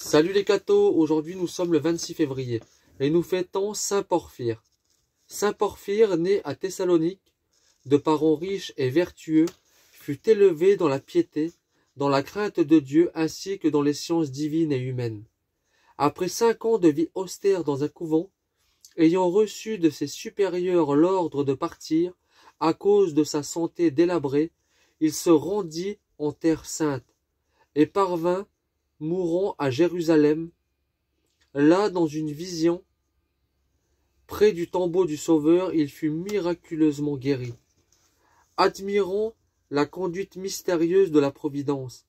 Salut les cathos, aujourd'hui nous sommes le 26 février et nous fêtons Saint Porphyre. Saint Porphyre, né à Thessalonique, de parents riches et vertueux, fut élevé dans la piété, dans la crainte de Dieu ainsi que dans les sciences divines et humaines. Après 5 ans de vie austère dans un couvent, ayant reçu de ses supérieurs l'ordre de partir, à cause de sa santé délabrée, il se rendit en terre sainte et parvint, mourant à Jérusalem, là dans une vision, près du tombeau du Sauveur, il fut miraculeusement guéri. Admirons la conduite mystérieuse de la Providence.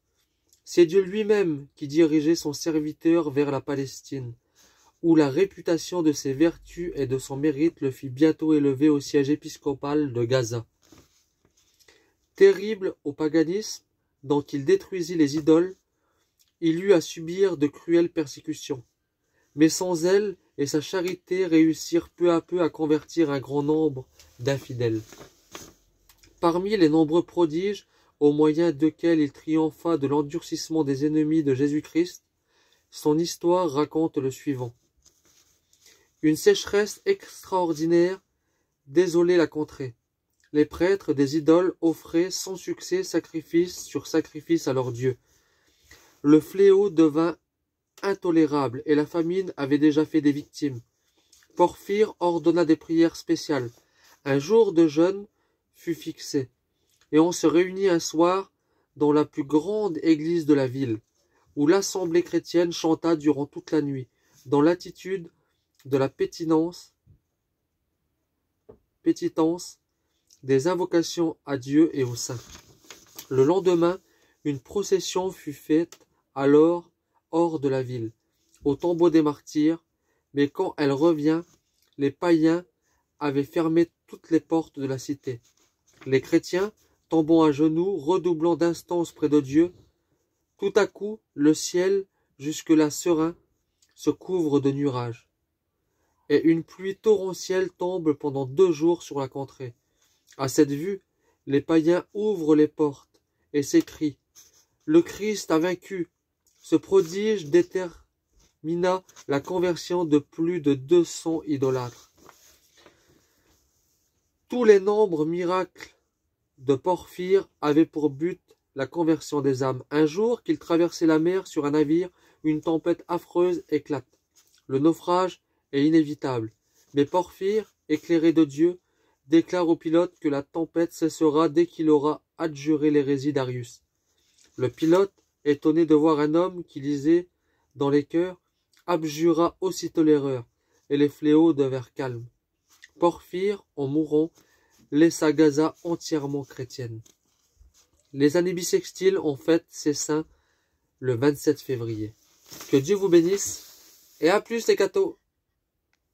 C'est Dieu lui-même qui dirigeait son serviteur vers la Palestine, où la réputation de ses vertus et de son mérite le fit bientôt élever au siège épiscopal de Gaza. Terrible au paganisme, dont il détruisit les idoles, il eut à subir de cruelles persécutions. Mais son zèle et sa charité réussirent peu à peu à convertir un grand nombre d'infidèles. Parmi les nombreux prodiges au moyen desquels il triompha de l'endurcissement des ennemis de Jésus-Christ, son histoire raconte le suivant. Une sécheresse extraordinaire désolait la contrée. Les prêtres des idoles offraient sans succès sacrifice sur sacrifice à leur Dieu. Le fléau devint intolérable et la famine avait déjà fait des victimes. Porphyre ordonna des prières spéciales. Un jour de jeûne fut fixé et on se réunit un soir dans la plus grande église de la ville, où l'assemblée chrétienne chanta durant toute la nuit, dans l'attitude de la pétitance, des invocations à Dieu et aux saints. Le lendemain, une procession fut faite alors hors de la ville, au tombeau des martyrs, mais quand elle revint, les païens avaient fermé toutes les portes de la cité. Les chrétiens, tombant à genoux, redoublant d'instances près de Dieu, tout à coup, le ciel, jusque-là serein, se couvre de nuages, et une pluie torrentielle tombe pendant 2 jours sur la contrée. À cette vue, les païens ouvrent les portes et s'écrient « Le Christ a vaincu !» Ce prodige détermina la conversion de plus de 200 idolâtres. Tous les nombreux miracles de Porphyre avaient pour but la conversion des âmes. Un jour qu'il traversait la mer sur un navire, une tempête affreuse éclate. Le naufrage est inévitable, mais Porphyre, éclairé de Dieu, déclare au pilote que la tempête cessera dès qu'il aura adjuré l'hérésie d'Arius. Le pilote, étonné de voir un homme qui lisait dans les cœurs, abjura aussitôt l'erreur, et les fléaux devinrent calmes. Porphyre, en mourant, laissa Gaza entièrement chrétienne. Les années bissextiles ont fête ses saints le 27 février. Que Dieu vous bénisse, et à plus les cathos!